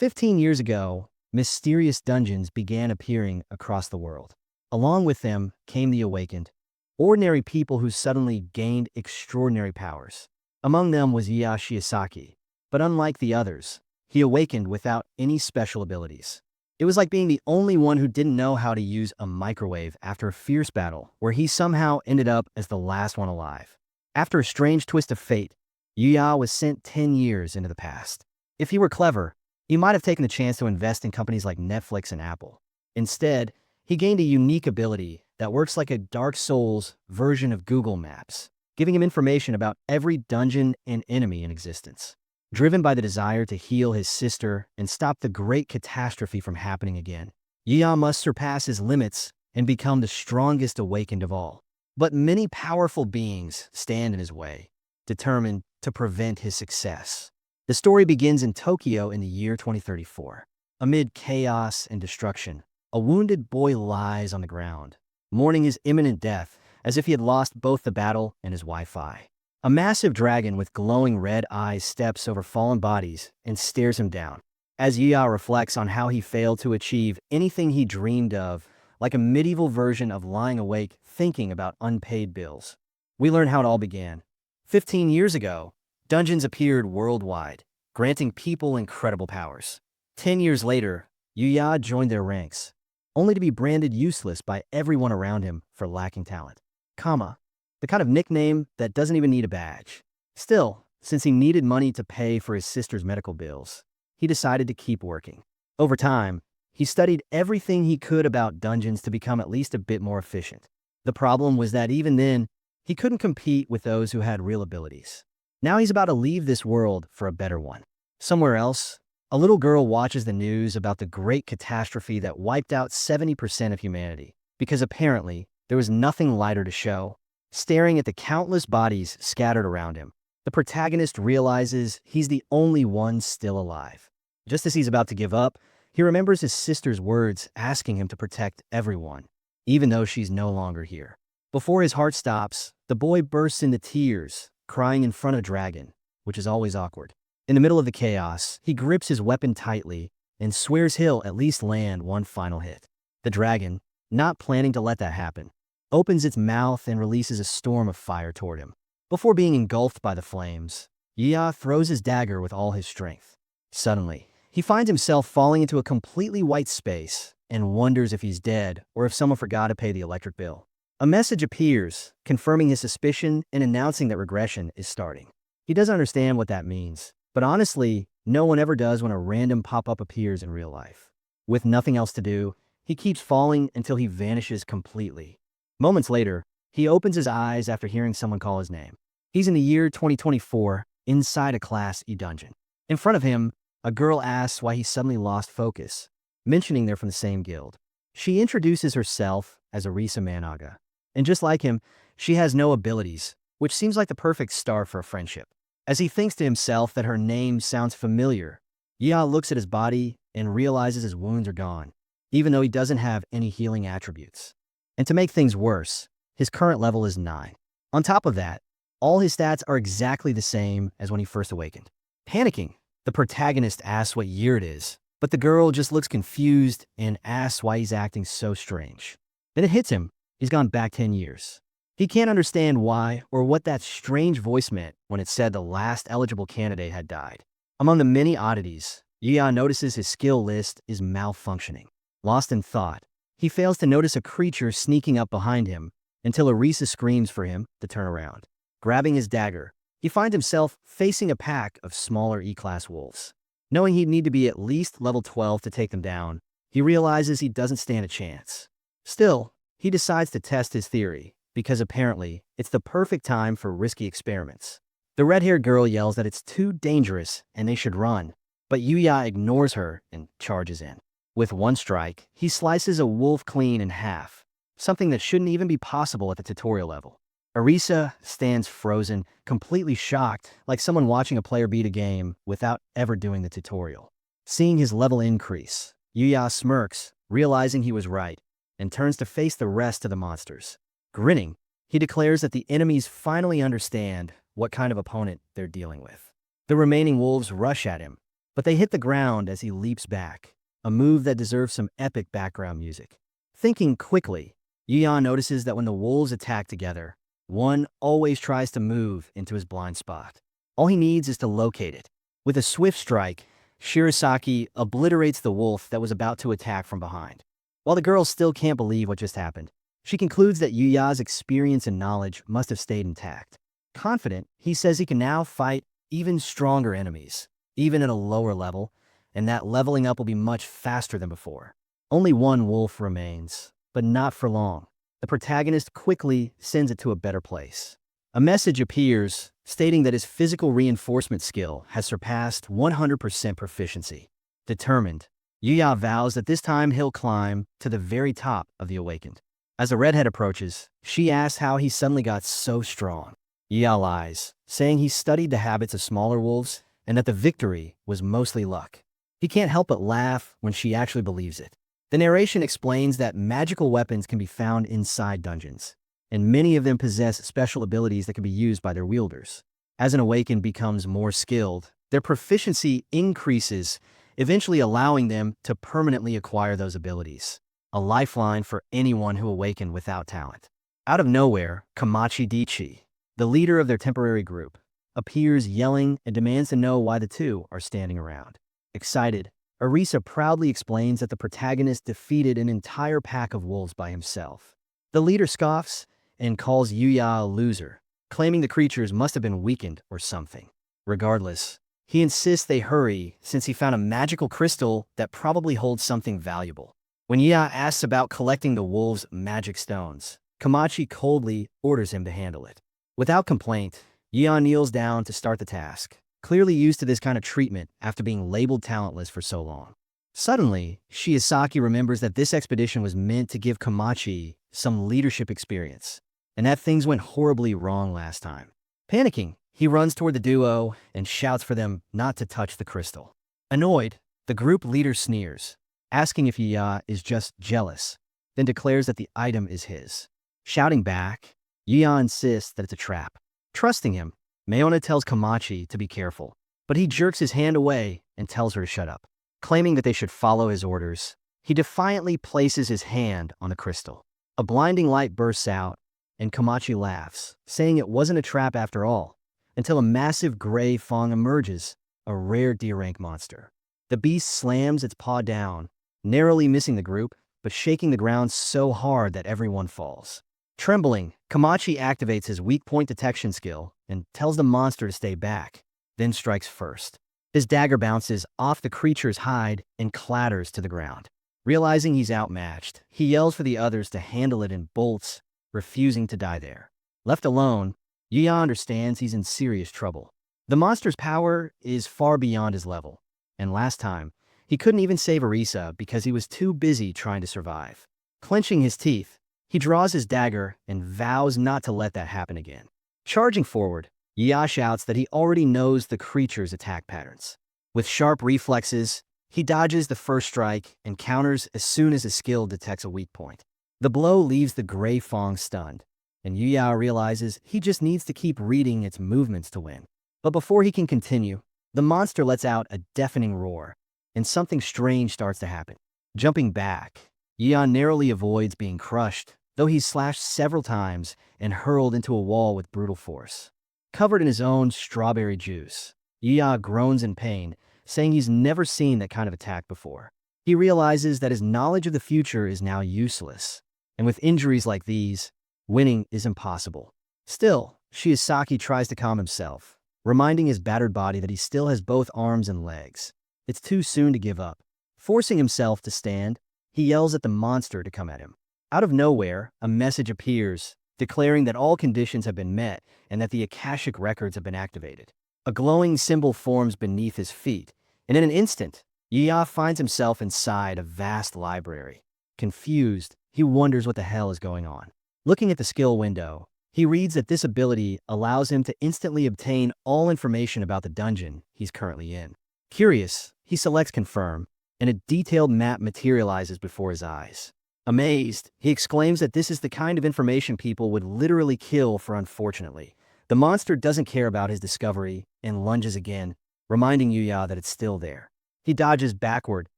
15 years ago, mysterious dungeons began appearing across the world. Along with them came the awakened, ordinary people who suddenly gained extraordinary powers. Among them was Shiosaki, but unlike the others, he awakened without any special abilities. It was like being the only one who didn't know how to use a microwave after a fierce battle, where he somehow ended up as the last one alive. After a strange twist of fate, Yuya was sent 10 years into the past. If he were clever, he might have taken the chance to invest in companies like Netflix and Apple. Instead, he gained a unique ability that works like a Dark Souls version of Google Maps, giving him information about every dungeon and enemy in existence. Driven by the desire to heal his sister and stop the great catastrophe from happening again, Yuya must surpass his limits and become the strongest awakened of all. But many powerful beings stand in his way, determined to prevent his success. The story begins in Tokyo in the year 2034. Amid chaos and destruction, a wounded boy lies on the ground, mourning his imminent death as if he had lost both the battle and his Wi-Fi. A massive dragon with glowing red eyes steps over fallen bodies and stares him down. As Yuya reflects on how he failed to achieve anything he dreamed of, like a medieval version of lying awake thinking about unpaid bills, we learn how it all began. 15 years ago, dungeons appeared worldwide, granting people incredible powers. 10 years later, Yuya joined their ranks, only to be branded useless by everyone around him for lacking talent. The kind of nickname that doesn't even need a badge. Still, since he needed money to pay for his sister's medical bills, he decided to keep working. Over time, he studied everything he could about dungeons to become at least a bit more efficient. The problem was that even then, he couldn't compete with those who had real abilities. Now he's about to leave this world for a better one. Somewhere else, a little girl watches the news about the great catastrophe that wiped out 70% of humanity, because apparently there was nothing lighter to show. Staring at the countless bodies scattered around him, the protagonist realizes he's the only one still alive. Just as he's about to give up, he remembers his sister's words asking him to protect everyone, even though she's no longer here. Before his heart stops, the boy bursts into tears, crying in front of Dragon, which is always awkward. In the middle of the chaos, he grips his weapon tightly and swears he'll at least land one final hit. The dragon, not planning to let that happen, opens its mouth and releases a storm of fire toward him. Before being engulfed by the flames, Yuya throws his dagger with all his strength. Suddenly, he finds himself falling into a completely white space and wonders if he's dead or if someone forgot to pay the electric bill. A message appears, confirming his suspicion and announcing that regression is starting. He doesn't understand what that means, but honestly, no one ever does when a random pop-up appears in real life. With nothing else to do, he keeps falling until he vanishes completely. Moments later, he opens his eyes after hearing someone call his name. He's in the year 2024, inside a Class E dungeon. In front of him, a girl asks why he suddenly lost focus, mentioning they're from the same guild. She introduces herself as Arisa Managa, and just like him, she has no abilities, which seems like the perfect start for a friendship. As he thinks to himself that her name sounds familiar, Yuya looks at his body and realizes his wounds are gone, even though he doesn't have any healing attributes. And to make things worse, his current level is 9. On top of that, all his stats are exactly the same as when he first awakened. Panicking, the protagonist asks what year it is, but the girl just looks confused and asks why he's acting so strange. Then it hits him, he's gone back 10 years. He can't understand why or what that strange voice meant when it said the last eligible candidate had died. Among the many oddities, Yuya notices his skill list is malfunctioning. Lost in thought, he fails to notice a creature sneaking up behind him until Arisa screams for him to turn around. Grabbing his dagger, he finds himself facing a pack of smaller E-class wolves. Knowing he'd need to be at least level 12 to take them down, he realizes he doesn't stand a chance. Still, he decides to test his theory, because apparently it's the perfect time for risky experiments. The red-haired girl yells that it's too dangerous and they should run, but Yuya ignores her and charges in. With one strike, he slices a wolf clean in half, something that shouldn't even be possible at the tutorial level. Arisa stands frozen, completely shocked, like someone watching a player beat a game without ever doing the tutorial. Seeing his level increase, Yuya smirks, realizing he was right, and turns to face the rest of the monsters. Grinning, he declares that the enemies finally understand what kind of opponent they're dealing with. The remaining wolves rush at him, but they hit the ground as he leaps back, a move that deserves some epic background music. Thinking quickly, Yuya notices that when the wolves attack together, one always tries to move into his blind spot. All he needs is to locate it. With a swift strike, Shirasaki obliterates the wolf that was about to attack from behind. While the girl still can't believe what just happened, she concludes that Yuya's experience and knowledge must have stayed intact. Confident, he says he can now fight even stronger enemies, even at a lower level, and that leveling up will be much faster than before. Only one wolf remains, but not for long. The protagonist quickly sends it to a better place. A message appears stating that his physical reinforcement skill has surpassed 100% proficiency. Determined, Yuya vows that this time he'll climb to the very top of the Awakened. As the redhead approaches, she asks how he suddenly got so strong. Yuya lies, saying he studied the habits of smaller wolves and that the victory was mostly luck. He can't help but laugh when she actually believes it. The narration explains that magical weapons can be found inside dungeons, and many of them possess special abilities that can be used by their wielders. As an Awakened becomes more skilled, their proficiency increases, eventually allowing them to permanently acquire those abilities. A lifeline for anyone who awakened without talent. Out of nowhere, Kamachi Dichi, the leader of their temporary group, appears yelling and demands to know why the two are standing around. Excited, Arisa proudly explains that the protagonist defeated an entire pack of wolves by himself. The leader scoffs and calls Yuya a loser, claiming the creatures must have been weakened or something. Regardless, he insists they hurry since he found a magical crystal that probably holds something valuable. When Yuya asks about collecting the wolves' magic stones, Kamachi coldly orders him to handle it. Without complaint, Yuya kneels down to start the task, clearly used to this kind of treatment after being labeled talentless for so long. Suddenly, Shiosaki remembers that this expedition was meant to give Kamachi some leadership experience, and that things went horribly wrong last time. Panicking, he runs toward the duo and shouts for them not to touch the crystal. Annoyed, the group leader sneers, asking if Yuya is just jealous, then declares that the item is his. Shouting back, Yuya insists that it's a trap. Trusting him, Mayona tells Kamachi to be careful, but he jerks his hand away and tells her to shut up. Claiming that they should follow his orders, he defiantly places his hand on the crystal. A blinding light bursts out, and Kamachi laughs, saying it wasn't a trap after all, until a massive gray Fong emerges, a rare D-rank monster. The beast slams its paw down, narrowly missing the group, but shaking the ground so hard that everyone falls. Trembling, Kamachi activates his weak point detection skill and tells the monster to stay back, then strikes first. His dagger bounces off the creature's hide and clatters to the ground. Realizing he's outmatched, he yells for the others to handle it and bolts, refusing to die there. Left alone, Yuya understands he's in serious trouble. The monster's power is far beyond his level, and last time, he couldn't even save Arisa because he was too busy trying to survive. Clenching his teeth, he draws his dagger and vows not to let that happen again. Charging forward, Yuya shouts that he already knows the creature's attack patterns. With sharp reflexes, he dodges the first strike and counters as soon as his skill detects a weak point. The blow leaves the gray Fong stunned, and Yuya realizes he just needs to keep reading its movements to win. But before he can continue, the monster lets out a deafening roar, and something strange starts to happen. Jumping back, Yuya narrowly avoids being crushed, though he's slashed several times and hurled into a wall with brutal force. Covered in his own strawberry juice, Yuya groans in pain, saying he's never seen that kind of attack before. He realizes that his knowledge of the future is now useless, and with injuries like these, winning is impossible. Still, Shiosaki tries to calm himself, reminding his battered body that he still has both arms and legs. It's too soon to give up. Forcing himself to stand, he yells at the monster to come at him. Out of nowhere, a message appears, declaring that all conditions have been met and that the Akashic records have been activated. A glowing symbol forms beneath his feet, and in an instant, Yuya finds himself inside a vast library. Confused, he wonders what the hell is going on. Looking at the skill window, he reads that this ability allows him to instantly obtain all information about the dungeon he's currently in. Curious, he selects Confirm, and a detailed map materializes before his eyes. Amazed, he exclaims that this is the kind of information people would literally kill for. Unfortunately, the monster doesn't care about his discovery and lunges again, reminding Yuya that it's still there. He dodges backward,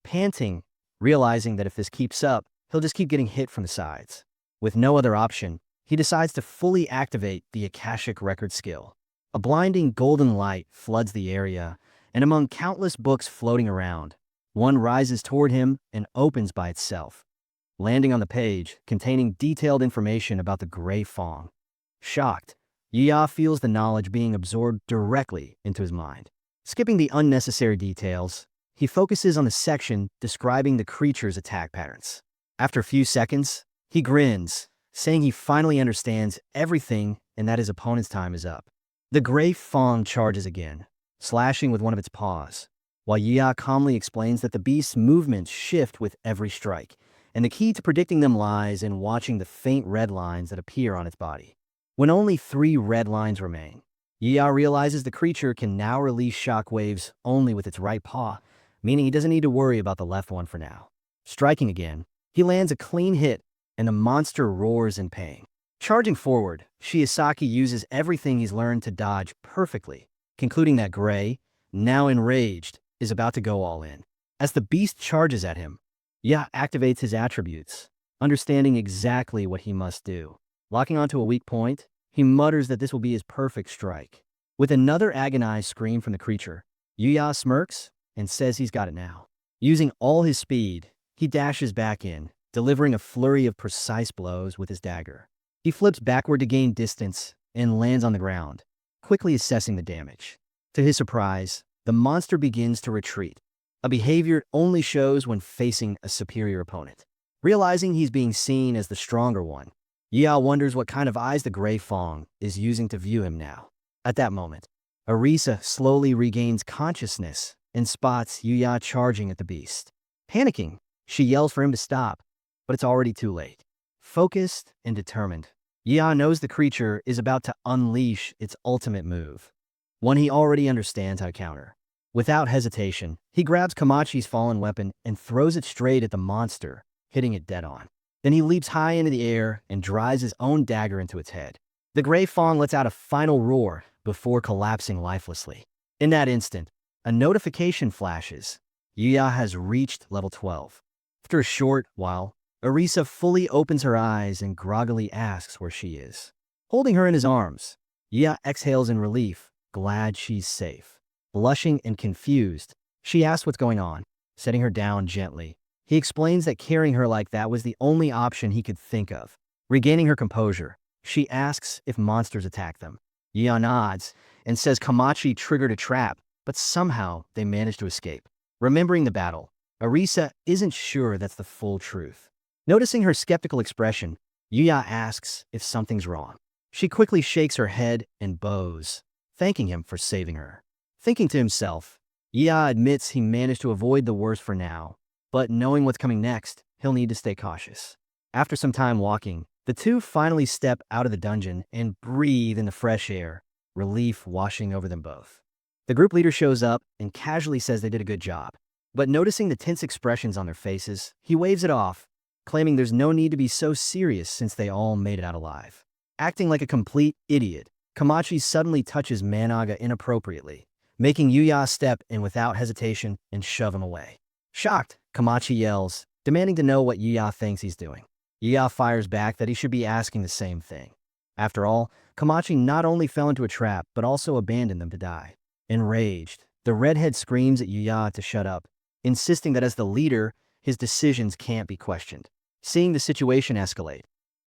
panting, realizing that if this keeps up, he'll just keep getting hit from the sides. With no other option, he decides to fully activate the Akashic Record skill. A blinding golden light floods the area, and among countless books floating around, one rises toward him and opens by itself, landing on the page containing detailed information about the Gray Fong. Shocked, Yi feels the knowledge being absorbed directly into his mind. Skipping the unnecessary details, he focuses on the section describing the creature's attack patterns. After a few seconds, he grins, saying he finally understands everything and that his opponent's time is up. The Gray Fong charges again, slashing with one of its paws, while Yi calmly explains that the beast's movements shift with every strike, and the key to predicting them lies in watching the faint red lines that appear on its body. When only 3 red lines remain, Yi realizes the creature can now release shock waves only with its right paw, meaning he doesn't need to worry about the left one for now. Striking again, he lands a clean hit, and the monster roars in pain. Charging forward, Shiosaki uses everything he's learned to dodge perfectly, concluding that Gray, now enraged, is about to go all in. As the beast charges at him, Yi activates his attributes, understanding exactly what he must do. Locking onto a weak point, he mutters that this will be his perfect strike. With another agonized scream from the creature, Yuya smirks and says he's got it now. Using all his speed, he dashes back in, delivering a flurry of precise blows with his dagger. He flips backward to gain distance and lands on the ground, quickly assessing the damage. To his surprise, the monster begins to retreat, a behavior it only shows when facing a superior opponent. Realizing he's being seen as the stronger one, Yi wonders what kind of eyes the Gray Fong is using to view him now. At that moment, Arisa slowly regains consciousness and spots Yuya charging at the beast. Panicking, she yells for him to stop, but it's already too late. Focused and determined, Yi knows the creature is about to unleash its ultimate move, one he already understands how to counter. Without hesitation, he grabs Kamachi's fallen weapon and throws it straight at the monster, hitting it dead on. Then he leaps high into the air and drives his own dagger into its head. The Gray Fong lets out a final roar before collapsing lifelessly. In that instant, a notification flashes. Yuya has reached level 12. After a short while, Arisa fully opens her eyes and groggily asks where she is. Holding her in his arms, Yuya exhales in relief, glad she's safe. Blushing and confused, she asks what's going on, setting her down gently. He explains that carrying her like that was the only option he could think of. Regaining her composure, she asks if monsters attack them. Yuya nods and says Kamachi triggered a trap, but somehow they managed to escape. Remembering the battle, Arisa isn't sure that's the full truth. Noticing her skeptical expression, Yuya asks if something's wrong. She quickly shakes her head and bows, thanking him for saving her. Thinking to himself, Yuya admits he managed to avoid the worst for now, but knowing what's coming next, he'll need to stay cautious. After some time walking, the two finally step out of the dungeon and breathe in the fresh air, relief washing over them both. The group leader shows up and casually says they did a good job, but noticing the tense expressions on their faces, he waves it off, claiming there's no need to be so serious since they all made it out alive. Acting like a complete idiot, Kamachi suddenly touches Managa inappropriately, making Yuya step in without hesitation and shove him away. Shocked, Kamachi yells, demanding to know what Yuya thinks he's doing. Yuya fires back that he should be asking the same thing. After all, Kamachi not only fell into a trap, but also abandoned them to die. Enraged, the redhead screams at Yuya to shut up, insisting that as the leader, his decisions can't be questioned. Seeing the situation escalate,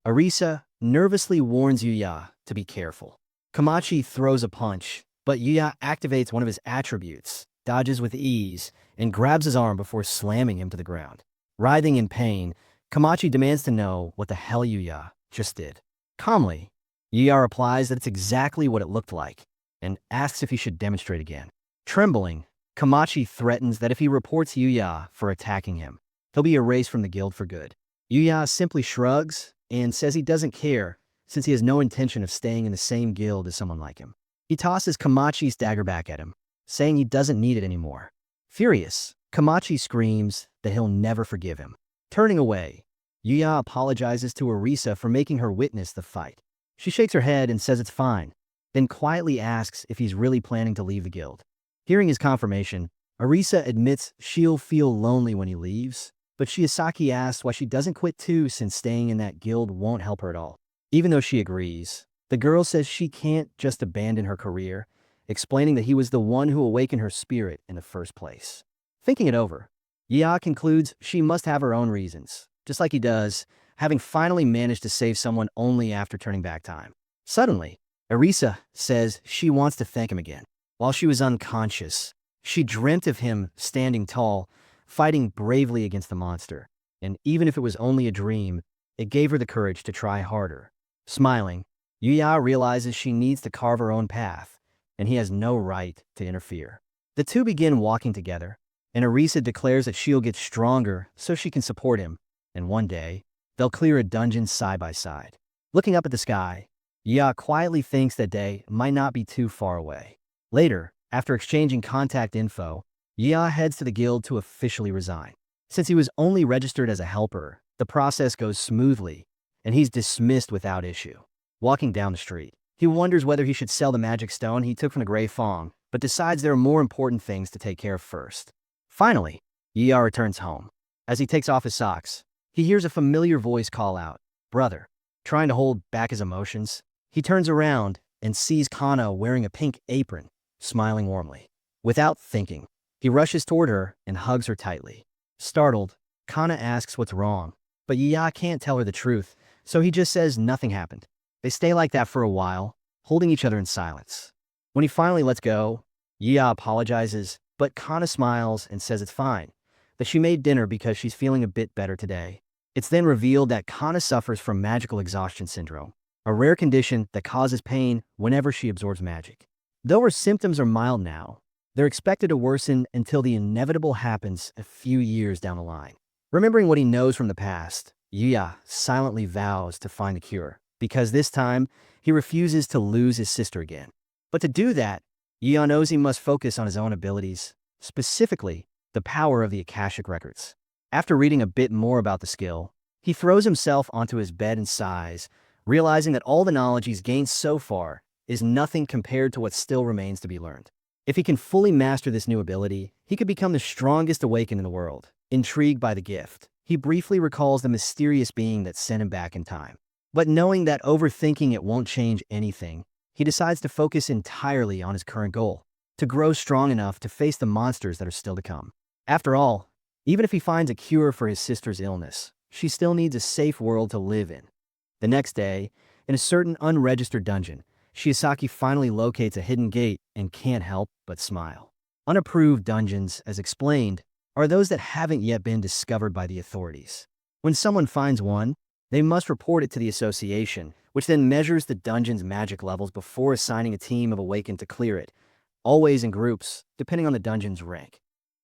Arisa nervously warns Yuya to be careful. Kamachi throws a punch, but Yuya activates one of his attributes, dodges with ease, and grabs his arm before slamming him to the ground. Writhing in pain, Kamachi demands to know what the hell Yuya just did. Calmly, Yuya replies that it's exactly what it looked like, and asks if he should demonstrate again. Trembling, Kamachi threatens that if he reports Yuya for attacking him, he'll be erased from the guild for good. Yuya simply shrugs and says he doesn't care since he has no intention of staying in the same guild as someone like him. He tosses Kamachi's dagger back at him, saying he doesn't need it anymore. Furious, Kamachi screams that he'll never forgive him. Turning away, Yuya apologizes to Arisa for making her witness the fight. She shakes her head and says it's fine, then quietly asks if he's really planning to leave the guild. Hearing his confirmation, Arisa admits she'll feel lonely when he leaves, but Shiosaki asks why she doesn't quit too since staying in that guild won't help her at all. Even though she agrees, the girl says she can't just abandon her career, explaining that he was the one who awakened her spirit in the first place. Thinking it over, Ya concludes she must have her own reasons, just like he does, having finally managed to save someone only after turning back time. Suddenly, Arisa says she wants to thank him again. While she was unconscious, she dreamt of him standing tall, fighting bravely against the monster, and even if it was only a dream, it gave her the courage to try harder. Smiling, Yuya realizes she needs to carve her own path, and he has no right to interfere. The two begin walking together, and Arisa declares that she'll get stronger so she can support him, and one day, they'll clear a dungeon side by side. Looking up at the sky, Yuya quietly thinks that day might not be too far away. Later, after exchanging contact info, Yuya heads to the guild to officially resign. Since he was only registered as a helper, the process goes smoothly, and he's dismissed without issue. Walking down the street, he wonders whether he should sell the magic stone he took from the Grey Fong, but decides there are more important things to take care of first. Finally, Yuya returns home. As he takes off his socks, he hears a familiar voice call out, "Brother." Trying to hold back his emotions, he turns around and sees Kana wearing a pink apron, smiling warmly. Without thinking, he rushes toward her and hugs her tightly. Startled, Kana asks what's wrong, but Yuya can't tell her the truth, so he just says nothing happened. They stay like that for a while, holding each other in silence. When he finally lets go, Yuya apologizes, but Kana smiles and says it's fine, that she made dinner because she's feeling a bit better today. It's then revealed that Kana suffers from magical exhaustion syndrome, a rare condition that causes pain whenever she absorbs magic. Though her symptoms are mild now, they're expected to worsen until the inevitable happens a few years down the line. Remembering what he knows from the past, Yuya silently vows to find the cure, because this time, he refuses to lose his sister again. But to do that, Yuya knows he must focus on his own abilities, specifically the power of the Akashic records. After reading a bit more about the skill, he throws himself onto his bed and sighs, realizing that all the knowledge he's gained so far is nothing compared to what still remains to be learned. If he can fully master this new ability, he could become the strongest awakened in the world. Intrigued by the gift, he briefly recalls the mysterious being that sent him back in time. But knowing that overthinking it won't change anything, he decides to focus entirely on his current goal, to grow strong enough to face the monsters that are still to come. After all, even if he finds a cure for his sister's illness, she still needs a safe world to live in. The next day, in a certain unregistered dungeon, Shiosaki finally locates a hidden gate and can't help but smile. Unapproved dungeons, as explained, are those that haven't yet been discovered by the authorities. When someone finds one, they must report it to the association, which then measures the dungeon's magic levels before assigning a team of awakened to clear it, always in groups, depending on the dungeon's rank.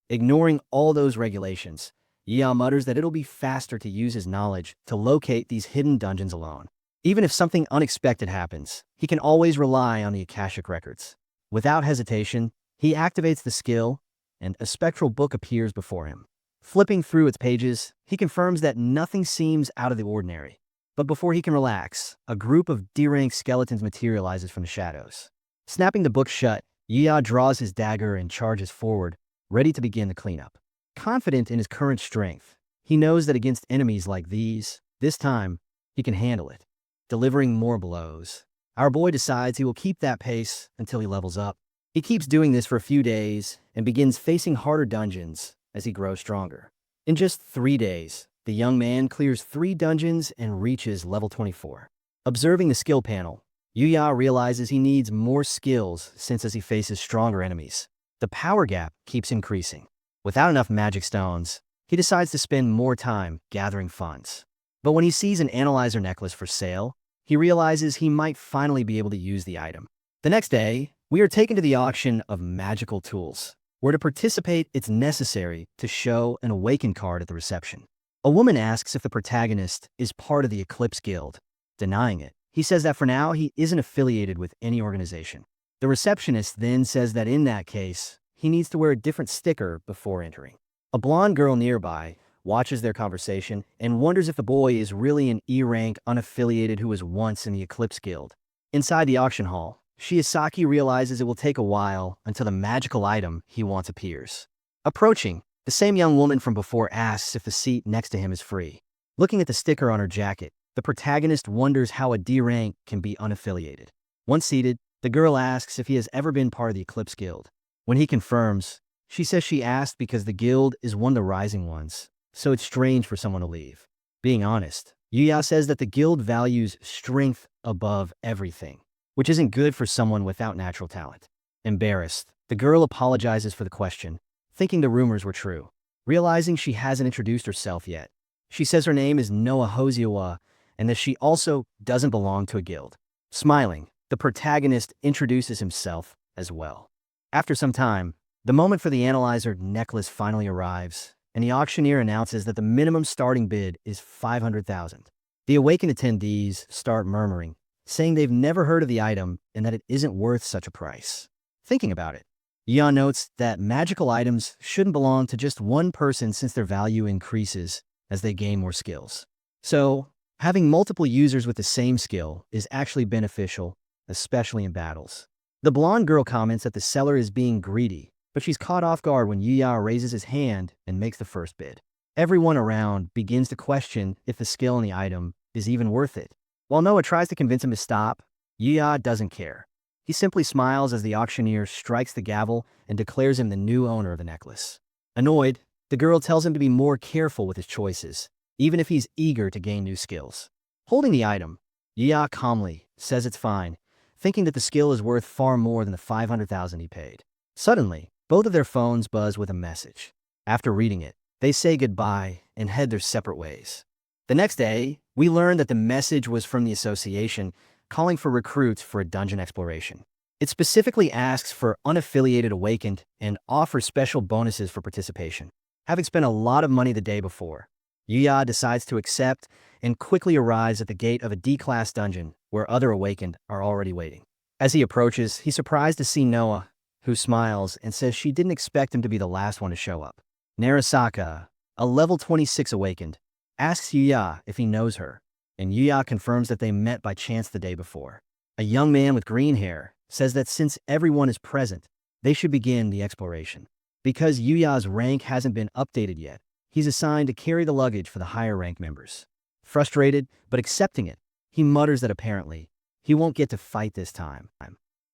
Ignoring all those regulations, Yuya mutters that it'll be faster to use his knowledge to locate these hidden dungeons alone. Even if something unexpected happens, he can always rely on the Akashic records. Without hesitation, he activates the skill, and a spectral book appears before him. Flipping through its pages, he confirms that nothing seems out of the ordinary. But before he can relax, a group of D-rank skeletons materializes from the shadows. Snapping the book shut, Yuya draws his dagger and charges forward, ready to begin the cleanup. Confident in his current strength, he knows that against enemies like these, this time, he can handle it. Delivering more blows, our boy decides he will keep that pace until he levels up. He keeps doing this for a few days and begins facing harder dungeons as he grows stronger. In just 3 days, the young man clears 3 dungeons and reaches level 24. Observing the skill panel, Yuya realizes he needs more skills since as he faces stronger enemies, the power gap keeps increasing. Without enough magic stones, he decides to spend more time gathering funds. But when he sees an analyzer necklace for sale, he realizes he might finally be able to use the item. The next day, we are taken to the auction of magical tools, where to participate it's necessary to show an awakened card at the reception. A woman asks if the protagonist is part of the Eclipse Guild. Denying it, he says that for now he isn't affiliated with any organization. The receptionist then says that in that case, he needs to wear a different sticker before entering. A blonde girl nearby watches their conversation and wonders if the boy is really an E-rank unaffiliated who was once in the Eclipse Guild. Inside the auction hall, Shiosaki realizes it will take a while until the magical item he wants appears. Approaching, the same young woman from before asks if the seat next to him is free. Looking at the sticker on her jacket, the protagonist wonders how a D rank can be unaffiliated. Once seated, the girl asks if he has ever been part of the Eclipse Guild. When he confirms, she says she asked because the guild is one of the rising ones, so it's strange for someone to leave. Being honest, Yuya says that the guild values strength above everything, which isn't good for someone without natural talent. Embarrassed, the girl apologizes for the question, thinking the rumors were true. Realizing she hasn't introduced herself yet, she says her name is Noa Hoziawa and that she also doesn't belong to a guild. Smiling, the protagonist introduces himself as well. After some time, the moment for the analyzer necklace finally arrives, and the auctioneer announces that the minimum starting bid is 500,000. The awakened attendees start murmuring, saying they've never heard of the item and that it isn't worth such a price. Thinking about it, Yeon notes that magical items shouldn't belong to just one person since their value increases as they gain more skills. So, having multiple users with the same skill is actually beneficial, especially in battles. The blonde girl comments that the seller is being greedy, but she's caught off guard when Yuya raises his hand and makes the first bid. Everyone around begins to question if the skill in the item is even worth it. While Noah tries to convince him to stop, Yuya doesn't care. He simply smiles as the auctioneer strikes the gavel and declares him the new owner of the necklace. Annoyed, the girl tells him to be more careful with his choices, even if he's eager to gain new skills. Holding the item, Yuya calmly says it's fine, thinking that the skill is worth far more than the 500,000 he paid. Suddenly, both of their phones buzz with a message. After reading it, they say goodbye and head their separate ways. The next day, we learn that the message was from the association calling for recruits for a dungeon exploration. It specifically asks for unaffiliated awakened and offers special bonuses for participation. Having spent a lot of money the day before, Yuya decides to accept and quickly arrives at the gate of a D-class dungeon where other awakened are already waiting. As he approaches, he's surprised to see Noah, who smiles and says she didn't expect him to be the last one to show up. Narasaka, a level 26 awakened, asks Yuya if he knows her, and Yuya confirms that they met by chance the day before. A young man with green hair says that since everyone is present, they should begin the exploration. Because Yuya's rank hasn't been updated yet, he's assigned to carry the luggage for the higher rank members. Frustrated, but accepting it, he mutters that apparently, he won't get to fight this time.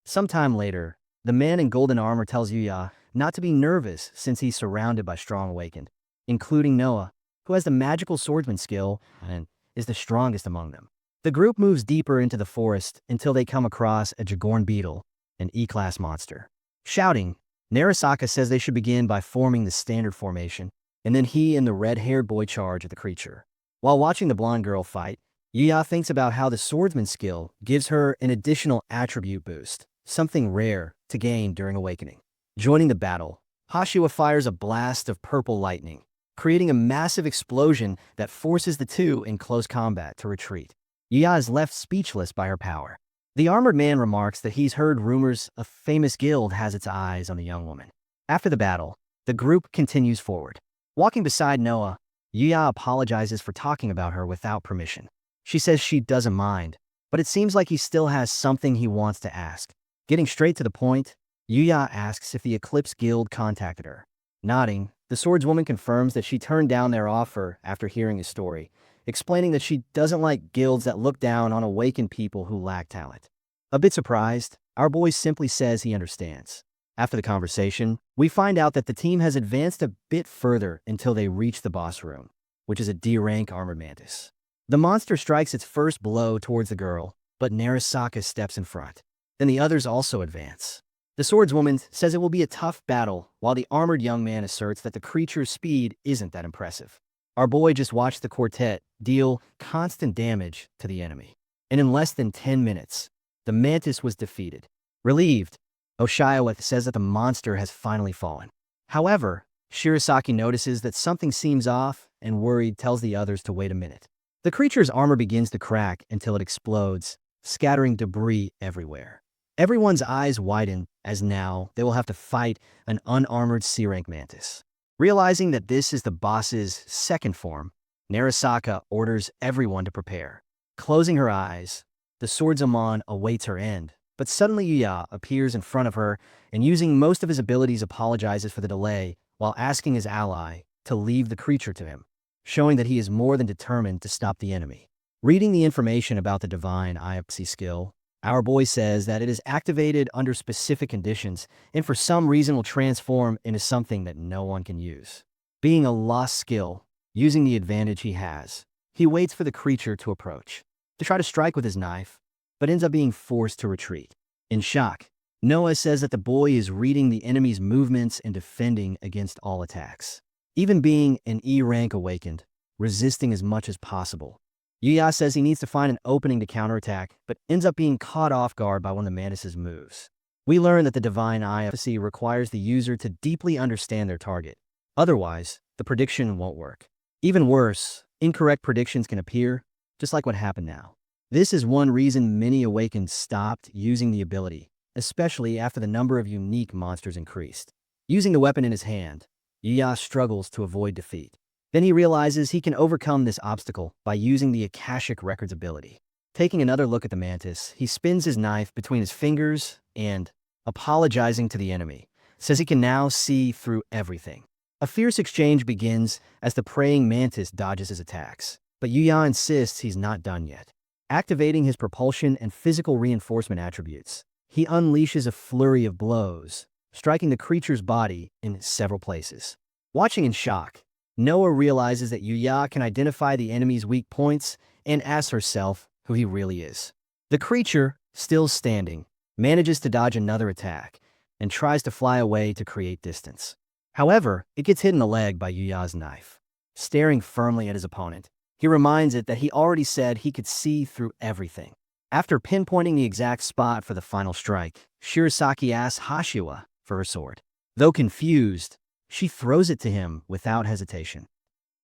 Sometime later, the man in golden armor tells Yuya not to be nervous since he's surrounded by strong awakened, including Noah, who has the magical swordsman skill and is the strongest among them. The group moves deeper into the forest until they come across a Jagorn beetle, an E-class monster. Shouting, Narasaka says they should begin by forming the standard formation, and then he and the red-haired boy charge at the creature. While watching the blonde girl fight, Yuya thinks about how the swordsman skill gives her an additional attribute boost, something rare to gain during awakening. Joining the battle, Hashiwa fires a blast of purple lightning, creating a massive explosion that forces the two in close combat to retreat. Yuya is left speechless by her power. The armored man remarks that he's heard rumors a famous guild has its eyes on the young woman. After the battle, the group continues forward. Walking beside Noah, Yuya apologizes for talking about her without permission. She says she doesn't mind, but it seems like he still has something he wants to ask. Getting straight to the point, Yuya asks if the Eclipse Guild contacted her. Nodding, the swordswoman confirms that she turned down their offer after hearing his story, explaining that she doesn't like guilds that look down on awakened people who lack talent. A bit surprised, our boy simply says he understands. After the conversation, we find out that the team has advanced a bit further until they reach the boss room, which is a D-rank armored mantis. The monster strikes its first blow towards the girl, but Narasaka steps in front. Then the others also advance. The swordswoman says it will be a tough battle, while the armored young man asserts that the creature's speed isn't that impressive. Our boy just watched the quartet deal constant damage to the enemy. And in less than 10 minutes, the mantis was defeated. Relieved, Oshiawa says that the monster has finally fallen. However, Shirasaki notices that something seems off and worried tells the others to wait a minute. The creature's armor begins to crack until it explodes, scattering debris everywhere. Everyone's eyes widen as now they will have to fight an unarmored C-rank mantis. Realizing that this is the boss's second form, Narasaka orders everyone to prepare. Closing her eyes, the swordswoman awaits her end, but suddenly Yuya appears in front of her and using most of his abilities apologizes for the delay while asking his ally to leave the creature to him, showing that he is more than determined to stop the enemy. Reading the information about the divine IFC skill, our boy says that it is activated under specific conditions and for some reason will transform into something that no one can use. Being a lost skill, using the advantage he has, he waits for the creature to approach, to try to strike with his knife, but ends up being forced to retreat. In shock, Noah says that the boy is reading the enemy's movements and defending against all attacks. Even being an E rank awakened, resisting as much as possible. Yuya says he needs to find an opening to counterattack, but ends up being caught off guard by one of the mantis' moves. We learn that the divine IFC requires the user to deeply understand their target. Otherwise, the prediction won't work. Even worse, incorrect predictions can appear, just like what happened now. This is one reason many awakened stopped using the ability, especially after the number of unique monsters increased. Using the weapon in his hand, Yuya struggles to avoid defeat. Then he realizes he can overcome this obstacle by using the Akashic Records ability. Taking another look at the mantis, he spins his knife between his fingers and, apologizing to the enemy, says he can now see through everything. A fierce exchange begins as the praying mantis dodges his attacks, but Yuya insists he's not done yet. Activating his propulsion and physical reinforcement attributes, he unleashes a flurry of blows, striking the creature's body in several places. Watching in shock, Noah realizes that Yuya can identify the enemy's weak points and asks herself who he really is. The creature, still standing, manages to dodge another attack and tries to fly away to create distance. However, it gets hit in the leg by Yuya's knife. Staring firmly at his opponent, he reminds it that he already said he could see through everything. After pinpointing the exact spot for the final strike, Shirasaki asks Hashiwa for her sword. Though confused, she throws it to him without hesitation.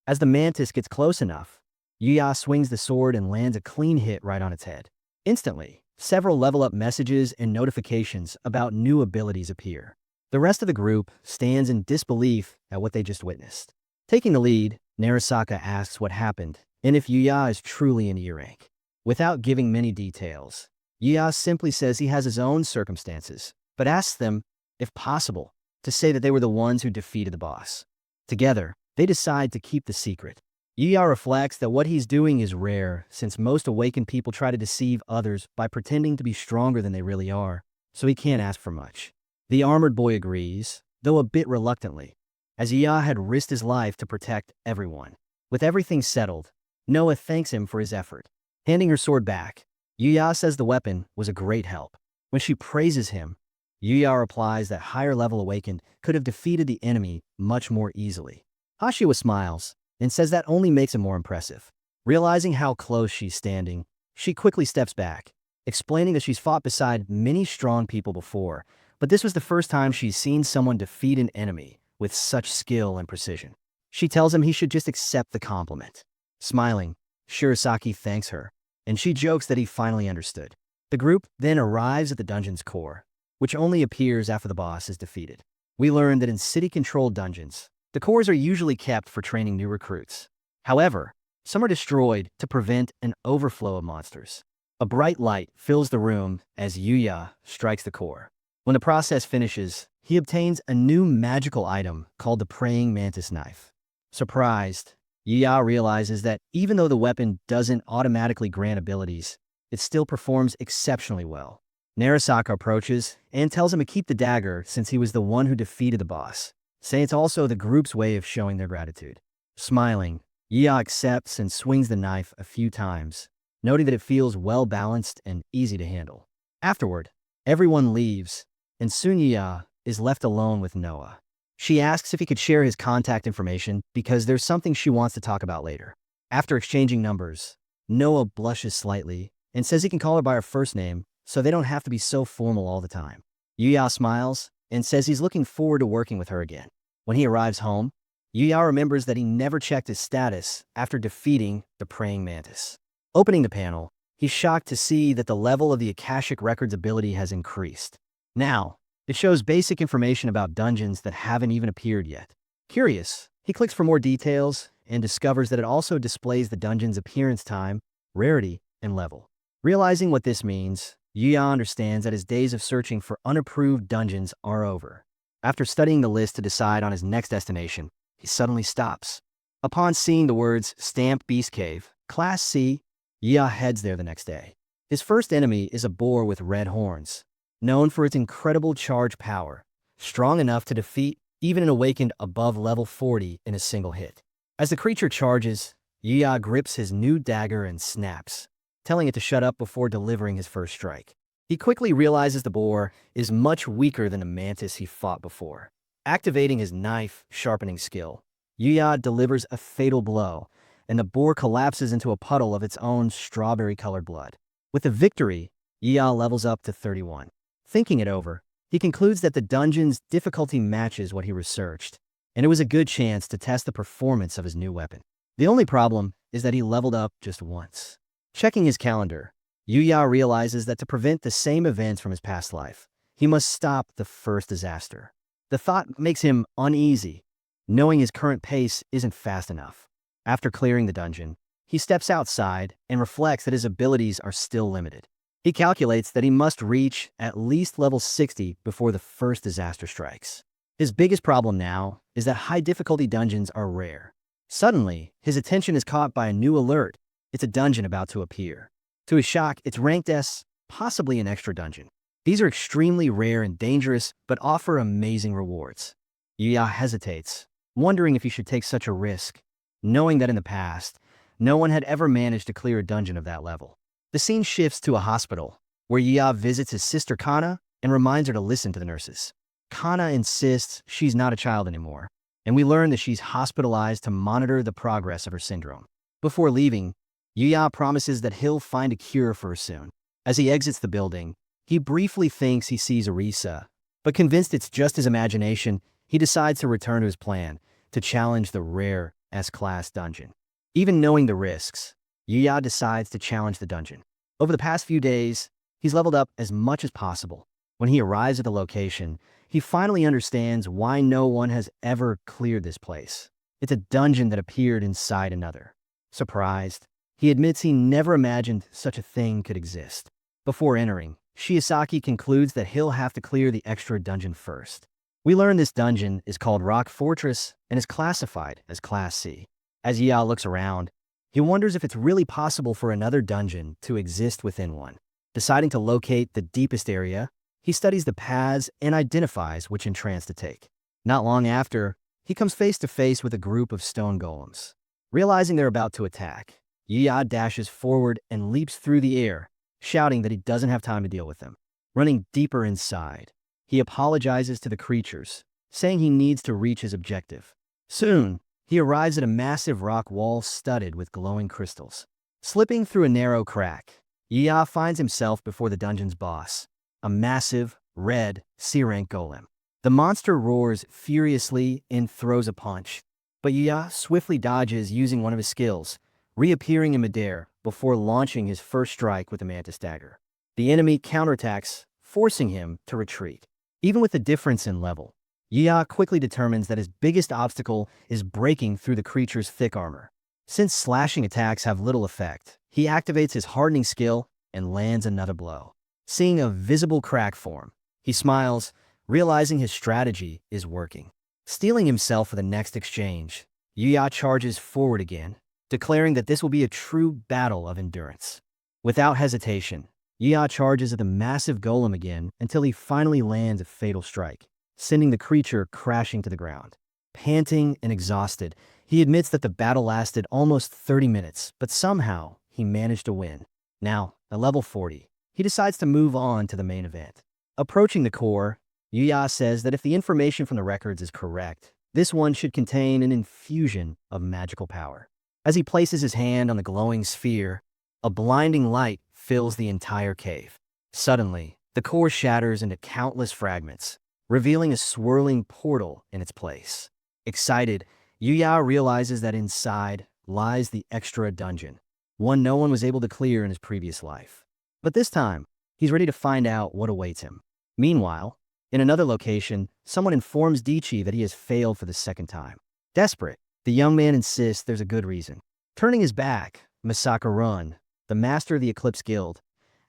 As the mantis gets close enough, Yuya swings the sword and lands a clean hit right on its head. Instantly, several level-up messages and notifications about new abilities appear. The rest of the group stands in disbelief at what they just witnessed. Taking the lead, Narasaka asks what happened and if Yuya is truly an E rank. Without giving many details, Yuya simply says he has his own circumstances, but asks them, if possible, to say that they were the ones who defeated the boss. Together, they decide to keep the secret. Yuya reflects that what he's doing is rare, since most awakened people try to deceive others by pretending to be stronger than they really are, so he can't ask for much. The armored boy agrees, though a bit reluctantly, as Yuya had risked his life to protect everyone. With everything settled, Noah thanks him for his effort. Handing her sword back, Yuya says the weapon was a great help. When she praises him, Yuya replies that higher-level awakened could have defeated the enemy much more easily. Hashiwa smiles and says that only makes him more impressive. Realizing how close she's standing, she quickly steps back, explaining that she's fought beside many strong people before, but this was the first time she's seen someone defeat an enemy with such skill and precision. She tells him he should just accept the compliment. Smiling, Shirasaki thanks her, and she jokes that he finally understood. The group then arrives at the dungeon's core, which only appears after the boss is defeated. We learn that in city-controlled dungeons, the cores are usually kept for training new recruits. However, some are destroyed to prevent an overflow of monsters. A bright light fills the room as Yuya strikes the core. When the process finishes, he obtains a new magical item called the Praying Mantis Knife. Surprised, Yuya realizes that even though the weapon doesn't automatically grant abilities, it still performs exceptionally well. Narasaka approaches and tells him to keep the dagger since he was the one who defeated the boss, saying it's also the group's way of showing their gratitude. Smiling, Yuya accepts and swings the knife a few times, noting that it feels well-balanced and easy to handle. Afterward, everyone leaves, and soon Yuya is left alone with Noah. She asks if he could share his contact information because there's something she wants to talk about later. After exchanging numbers, Noah blushes slightly and says he can call her by her first name so they don't have to be so formal all the time. Yuya smiles and says he's looking forward to working with her again. When he arrives home, Yuya remembers that he never checked his status after defeating the Praying Mantis. Opening the panel, he's shocked to see that the level of the Akashic Records ability has increased. Now, it shows basic information about dungeons that haven't even appeared yet. Curious, he clicks for more details and discovers that it also displays the dungeon's appearance time, rarity, and level. Realizing what this means, Yuya understands that his days of searching for unapproved dungeons are over. After studying the list to decide on his next destination, he suddenly stops. Upon seeing the words Stamped Beast Cave, Class C, Yia heads there the next day. His first enemy is a boar with red horns, known for its incredible charge power, strong enough to defeat even an awakened above level 40 in a single hit. As the creature charges, Yia grips his new dagger and snaps, telling it to shut up before delivering his first strike. He quickly realizes the boar is much weaker than the mantis he fought before. Activating his knife-sharpening skill, Yia delivers a fatal blow, and the boar collapses into a puddle of its own strawberry-colored blood. With the victory, Yia levels up to 31. Thinking it over, he concludes that the dungeon's difficulty matches what he researched, and it was a good chance to test the performance of his new weapon. The only problem is that he leveled up just once. Checking his calendar, Yuya realizes that to prevent the same events from his past life, he must stop the first disaster. The thought makes him uneasy, knowing his current pace isn't fast enough. After clearing the dungeon, he steps outside and reflects that his abilities are still limited. He calculates that he must reach at least level 60 before the first disaster strikes. His biggest problem now is that high difficulty dungeons are rare. Suddenly, his attention is caught by a new alert. It's a dungeon about to appear. To his shock, it's ranked S, possibly an extra dungeon. These are extremely rare and dangerous, but offer amazing rewards. Yuya hesitates, wondering if he should take such a risk, knowing that in the past, no one had ever managed to clear a dungeon of that level. The scene shifts to a hospital, where Yuya visits his sister Kana and reminds her to listen to the nurses. Kana insists she's not a child anymore, and we learn that she's hospitalized to monitor the progress of her syndrome. Before leaving, Yuya promises that he'll find a cure for her soon. As he exits the building, he briefly thinks he sees Arisa, but convinced it's just his imagination, he decides to return to his plan, to challenge the rare S-Class dungeon. Even knowing the risks, Yuya decides to challenge the dungeon. Over the past few days, he's leveled up as much as possible. When he arrives at the location, he finally understands why no one has ever cleared this place. It's a dungeon that appeared inside another. Surprised, he admits he never imagined such a thing could exist. Before entering, Shiosaki concludes that he'll have to clear the extra dungeon first. We learn this dungeon is called Rock Fortress and is classified as Class C. As Yuya looks around, he wonders if it's really possible for another dungeon to exist within one. Deciding to locate the deepest area, he studies the paths and identifies which entrance to take. Not long after, he comes face to face with a group of stone golems. Realizing they're about to attack, Yuya dashes forward and leaps through the air, shouting that he doesn't have time to deal with them. Running deeper inside, he apologizes to the creatures, saying he needs to reach his objective. Soon, he arrives at a massive rock wall studded with glowing crystals. Slipping through a narrow crack, Yuya finds himself before the dungeon's boss, a massive, red, C-rank golem. The monster roars furiously and throws a punch, but Yuya swiftly dodges using one of his skills, reappearing in midair before launching his first strike with the mantis dagger. The enemy counterattacks, forcing him to retreat. Even with the difference in level, Yuya quickly determines that his biggest obstacle is breaking through the creature's thick armor. Since slashing attacks have little effect, he activates his hardening skill and lands another blow. Seeing a visible crack form, he smiles, realizing his strategy is working. Steeling himself for the next exchange, Yuya charges forward again, declaring that this will be a true battle of endurance. Without hesitation, Yuya charges at the massive golem again until he finally lands a fatal strike, sending the creature crashing to the ground. Panting and exhausted, he admits that the battle lasted almost 30 minutes, but somehow he managed to win. Now, at level 40, he decides to move on to the main event. Approaching the core, Yuya says that if the information from the records is correct, this one should contain an infusion of magical power. As he places his hand on the glowing sphere, a blinding light fills the entire cave. Suddenly, the core shatters into countless fragments, revealing a swirling portal in its place. Excited, Yuya realizes that inside lies the extra dungeon, one no one was able to clear in his previous life. But this time, he's ready to find out what awaits him. Meanwhile, in another location, someone informs Dichi that he has failed for the second time. Desperate, the young man insists there's a good reason. Turning his back, Masaka-run, the master of the Eclipse Guild,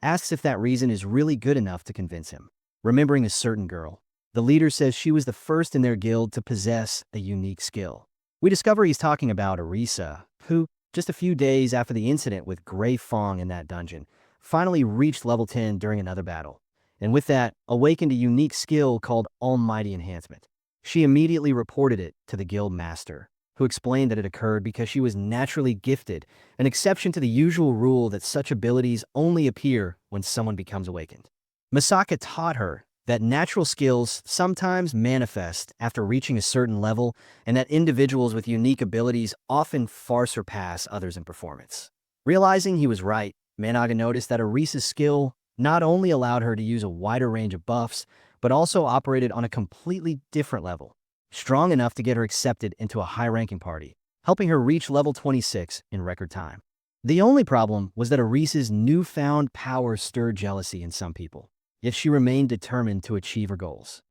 asks if that reason is really good enough to convince him. Remembering a certain girl, The leader says she was the first in their guild to possess a unique skill. We discover he's talking about Arisa, who, just a few days after the incident with Grey Fong in that dungeon, finally reached level 10 during another battle, and with that, awakened a unique skill called Almighty Enhancement. She immediately reported it to the guild master, who explained that it occurred because she was naturally gifted, an exception to the usual rule that such abilities only appear when someone becomes awakened. Misaka taught her that natural skills sometimes manifest after reaching a certain level, and that individuals with unique abilities often far surpass others in performance. Realizing he was right, Managa noticed that Arisa's skill not only allowed her to use a wider range of buffs, but also operated on a completely different level, strong enough to get her accepted into a high-ranking party, helping her reach level 26 in record time. The only problem was that Arisa's newfound power stirred jealousy in some people, yet she remained determined to achieve her goals.